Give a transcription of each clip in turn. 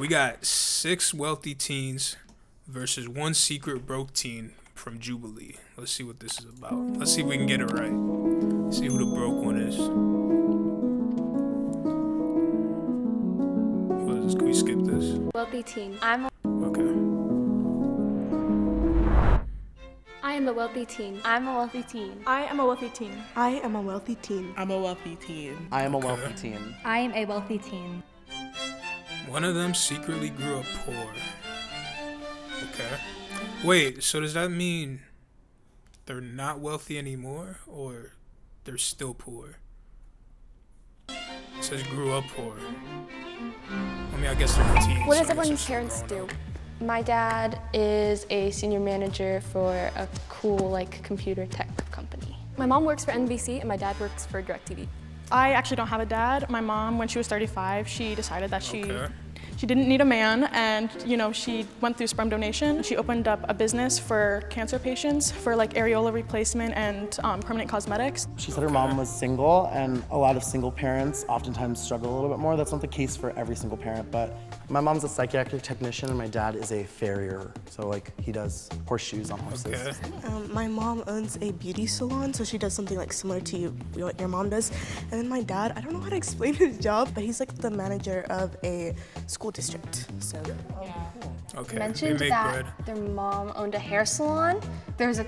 we got 6 wealthy teens versus 1 secret broke teen from Jubilee. Let's see what this is about. Let's see if we can get it right. See who the broke one is. What is this? Can we skip this? Wealthy teen. Okay. I am a wealthy teen. I'm a wealthy teen. I am a wealthy teen. I am a wealthy teen. I'm a wealthy teen. I am a wealthy teen. I am a wealthy teen. One of them secretly grew up poor. Okay. Wait, so does that mean they're not wealthy anymore, or they're still poor? It says grew up poor. I mean, I guess they're teens. What does so I guess everyone's they're parents still do? grown My dad is a senior manager for a cool computer tech company. My mom works for NBC and my dad works for DirecTV. I actually don't have a dad. My mom, when she was 35, she decided that Okay. she didn't need a man, and she went through sperm donation. She opened up a business for cancer patients for areola replacement and permanent cosmetics. She said her mom was single, and a lot of single parents oftentimes struggle a little bit more. That's not the case for every single parent, but my mom's a psychiatric technician and my dad is a farrier. So he does horseshoes on horses. Okay. My mom owns a beauty salon, so she does something similar to what your mom does. And then my dad, I don't know how to explain his job, but he's the manager of a school district. So Okay. Mentioned they make that bread. their mom owned a hair salon. There's a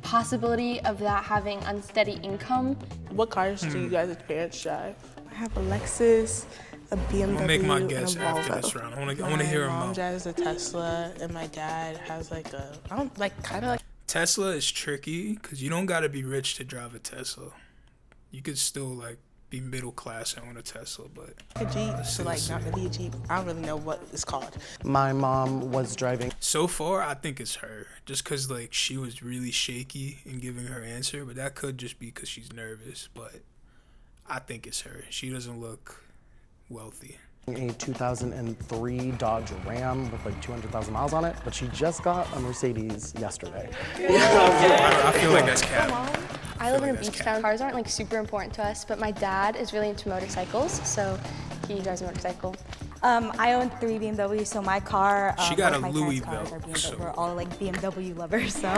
possibility of that having unsteady income. What cars do you guys' parents drive? I have a Lexus, a BMW, I'll make my and guess a after Volvo. this round. I want to hear My them mom out. drives a Tesla, and my dad has Tesla is tricky because you don't got to be rich to drive a Tesla. You could still be middle class and own a Tesla, but a Jeep, so not really a Jeep. I don't really know what it's called. My mom was driving. so far I think it's her, just because she was really shaky in giving her answer, but that could just be because she's nervous. But I think it's her. She doesn't look wealthy. A 2003 Dodge Ram with 200,000 miles on it, but she just got a Mercedes yesterday. I feel like that's cap. I live in a that's beach cap. town. Cars aren't super important to us, but my dad is really into motorcycles, so he drives a motorcycle. I own 3 BMWs, so my car. She got both a my Louis parents' cars belt, are BMW. so- We're all BMW lovers, so.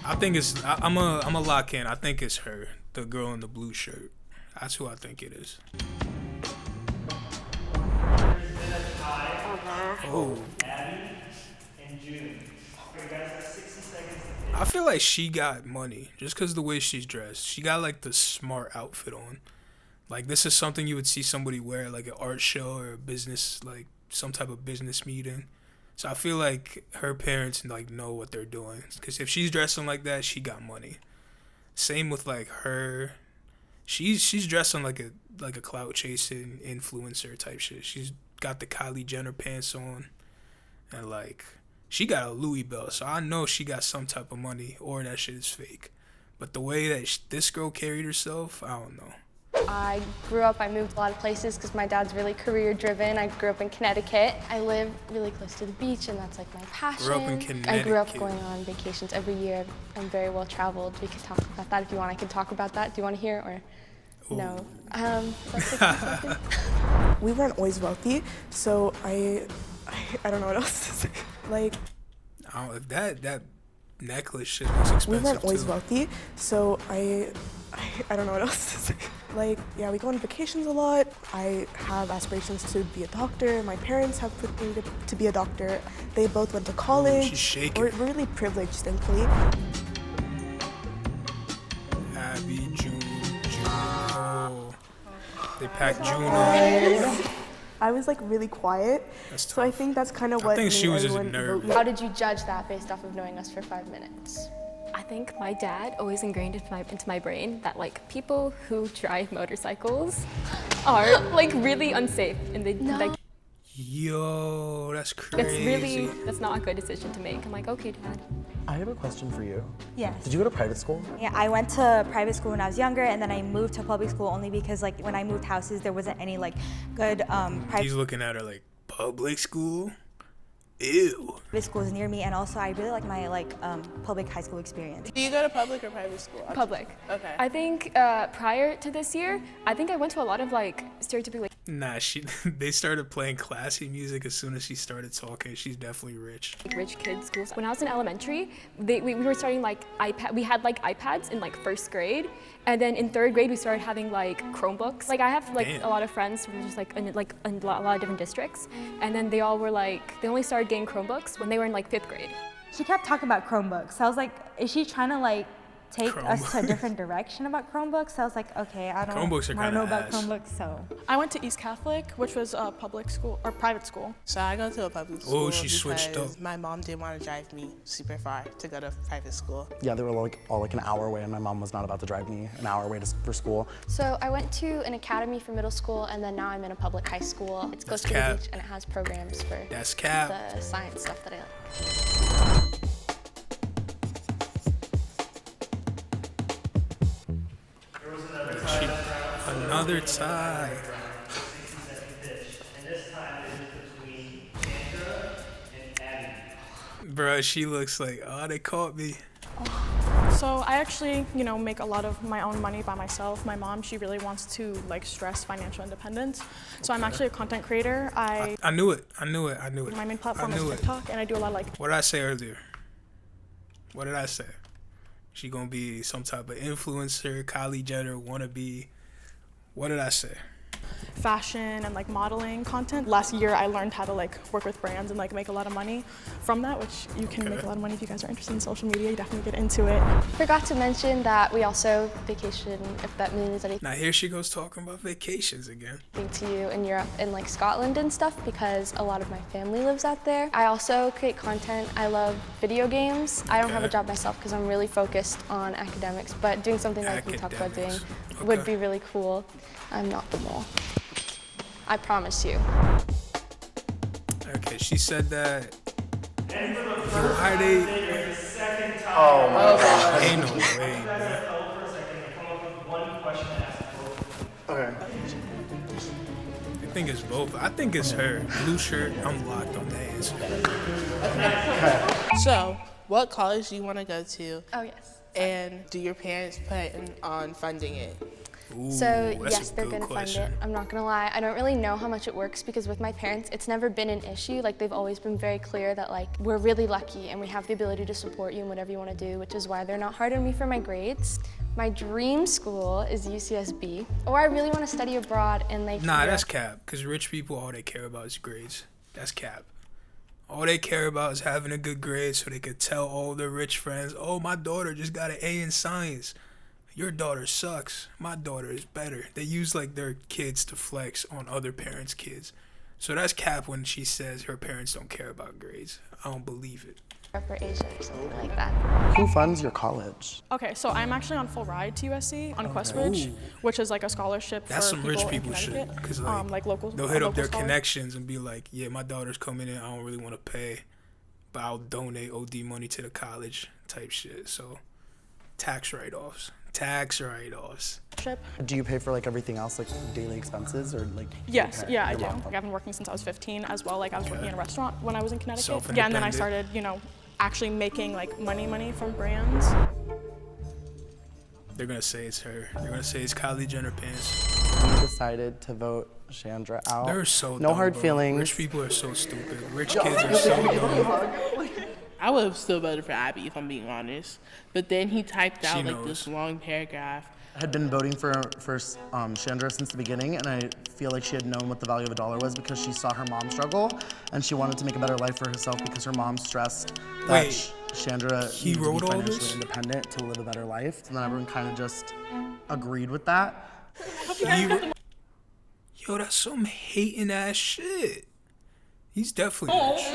I think it's. I'm a lock in. I think it's her, the girl in the blue shirt. That's who I think it is. Oh. I feel like she got money just because the way she's dressed. She got the smart outfit on. This is something you would see somebody wear at an art show or a business, some type of business meeting. So I feel like her parents know what they're doing, because if she's dressing like that, she got money. Same with her. She's dressing like a clout chasing influencer type shit. She's got the Kylie Jenner pants on, and she got a Louis belt. So I know she got some type of money, or that shit is fake. But the way that this girl carried herself, I don't know. I moved a lot of places because my dad's really career driven. I grew up in Connecticut. I live really close to the beach, and that's my passion. Grew up in I grew up Connecticut. going on vacations every year. I'm very well traveled. We could talk about that if you want. I can talk about that. Do you want to hear, or no? we weren't always wealthy, so I don't know what else to say. If that necklace shit looks expensive We weren't always too. wealthy, so I don't know what else to say. We go on vacations a lot. I have aspirations to be a doctor. My parents have put me to be a doctor. They both went to college. she's shaking. We're really privileged, thankfully. Abby, June. Oh, they packed June on. I was really quiet, That's so I tough. think that's kind of I what think made she was just everyone vote nervous. me. How did you judge that based off of knowing us for 5 minutes? I think my dad always ingrained into my brain that people who drive motorcycles are really unsafe, and Yo, that's crazy. that's not a good decision to make. I'm okay, Dad. I have a question for you. Yes. Did you go to private school? Yeah, I went to private school when I was younger, and then I moved to public school only because when I moved houses, there wasn't any good private. He's looking at her public school? Ew. Private school is near me, and also I really like my public high school experience. Do you go to public or private school? Public. Okay. I think prior to this year, I think I went to a lot of like stereotypical like Nah, they started playing classy music as soon as she started talking. She's definitely rich. rich kids schools. When I was in elementary, we were starting like iPad. We had like iPads in like first grade, and then in third grade we started having like Chromebooks. Like I have like Damn. a lot of friends from just like in a lot of different districts, and then they all were like they only started getting Chromebooks when they were in like fifth grade. She kept talking about Chromebooks. I was like, is she trying to like take us to a different direction about Chromebooks? So I was like, okay, I don't Chromebooks are wanna know kinda about ass. Chromebooks, so. I went to East Catholic, which was a public school or private school. So I go to a public school Oh, she switched because up. my mom didn't want to drive me super far to go to private school. Yeah, they were like all like an hour away, and my mom was not about to drive me an hour away for school. So I went to an academy for middle school, and then now I'm in a public high school. It's close to the cap. beach, and it has programs for That's cap. the science stuff that I like. Another tie. Bruh, she looks like, oh, they caught me. So I actually, make a lot of my own money by myself. My mom, she really wants to like stress financial independence. So I'm actually a content creator. I knew it. My main platform I is knew it. TikTok, and I do a lot of like What did I say earlier? What did I say? She gonna be some type of influencer, Kylie Jenner wannabe. What did I say? fashion and like modeling content. Last year I learned how to like work with brands and like make a lot of money from that, which you can make a lot of money if you guys are interested in social media. You definitely get into it. Forgot to mention that we also vacation, if that means anything Now here she goes talking about vacations again. to you in Europe and like Scotland and stuff, because a lot of my family lives out there. I also create content. I love video games. I don't have a Okay. job myself because I'm really focused on academics, but doing something like we talked about doing Academics. would Okay. be really cool. I'm not the mole. I promise you. Okay, she said that. Why they? Ain't no way, bro. Okay. I think it's both. I think it's her. Blue shirt. I'm locked on that answer. So, what college do you want to go to? Oh yes. And do your parents plan on funding it? Ooh, So that's yes, a they're good gonna question. fund it. I'm not gonna lie. I don't really know how much it works because with my parents, it's never been an issue. Like they've always been very clear that like we're really lucky and we have the ability to support you in whatever you want to do, which is why they're not hard on me for my grades. My dream school is UCSB, or I really want to study abroad in like Nah, Europe. that's cap. Cause rich people, all they care about is grades. That's cap. All they care about is having a good grade so they could tell all their rich friends, oh, my daughter just got an A in science. Your daughter sucks. My daughter is better. They use like their kids to flex on other parents' kids. So that's cap when she says her parents don't care about grades. I don't believe it. or Asia or something like that. Who funds your college? Okay, so I'm actually on full ride to USC on Questbridge, Ooh. which is like a scholarship That's for some people rich in people shit. Connecticut. Cause Like local. they'll hit up local their scholars. connections and be like, yeah, my daughter's coming in. I don't really want to pay, but I'll donate OD money to the college type shit. So tax write-offs. Do you pay for like everything else, like daily expenses, or like? Yes, okay, yeah, I your do. mom? Like, I've been working since I was 15 as well. Like I was working in a restaurant when I was in Connecticut. Self-independent. Yeah, and then I started, actually making like money from brands. They're gonna say it's her. They're gonna say it's Kylie Jenner pants. We decided to vote Chandra out. They're so no dumb, hard bro. feelings. Rich people are so stupid. Rich kids are so dumb. I would have still voted for Abby if I'm being honest. But then he typed out She like knows. this long paragraph. I had been voting for Chandra since the beginning, and I feel like she had known what the value of a dollar was because she saw her mom struggle, and she wanted to make a better life for herself because her mom stressed that Wait, Chandra he needed to wrote be all financially this? independent to live a better life. And then everyone kind of just agreed with that. Yo, that's some hating ass shit. He's definitely rich.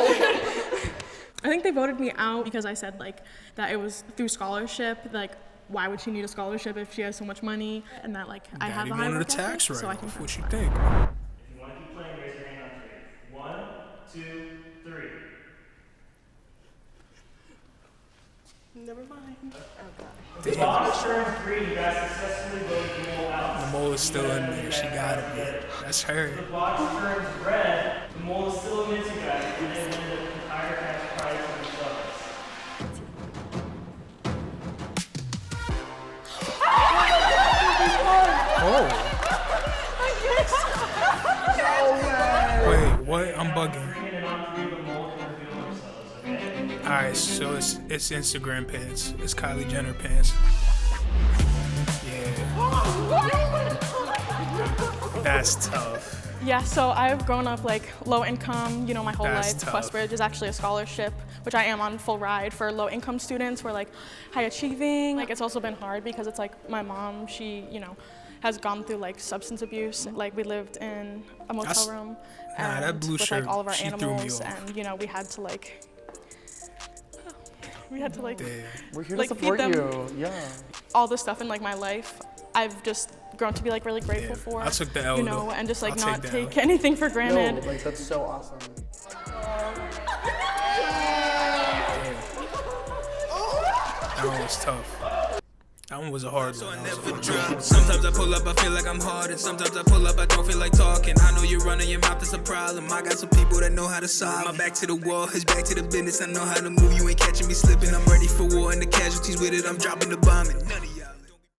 I think they voted me out because I said like that it was through scholarship. Like, why would she need a scholarship if she has so much money? And that like I have Daddy a high wanted a work ethic, tax so I think write-off. What that's you fine. think? If you want to keep playing, raise your hand on three. 1, 2, 3. Never mind. If the box turns green, you guys successfully voted the mole out. The mole is still in there. She got it. That's her. If the box turns red, the mole is still in it, you guys, and then the entire What? I'm bugging. Bring in an on-three, the mold can reveal themselves, okay? Alright, so it's Instagram pants. It's Kylie Jenner pants. Yeah. That's tough. Yeah, so I've grown up like low income, my whole That's life. tough. Questbridge is actually a scholarship, which I am on full ride for low income students who are like high achieving. Like it's also been hard because it's like my mom, she, has gone through like substance abuse. Like we lived in a motel room that blue with shirt, like all of our she threw me animals, off. and we had to like Damn. We're here like, to feed support them. you. Yeah. all the stuff in like my life. I've just grown to be like really grateful for. I took the L, though. And just like I'll not take the L. take anything for granted. No, like that's so awesome. That one was tough. That one was a hard one. Sometimes I pull up, I feel like I'm hard, and sometimes I pull up, I don't feel like talking. I know you're running your mouth, that's a problem. I got some people that know how to solve. My back to the wall, his back to the business. I know how to move, you ain't catching me slipping. I'm ready for war, and the casualties with it, I'm dropping the bomb. And none of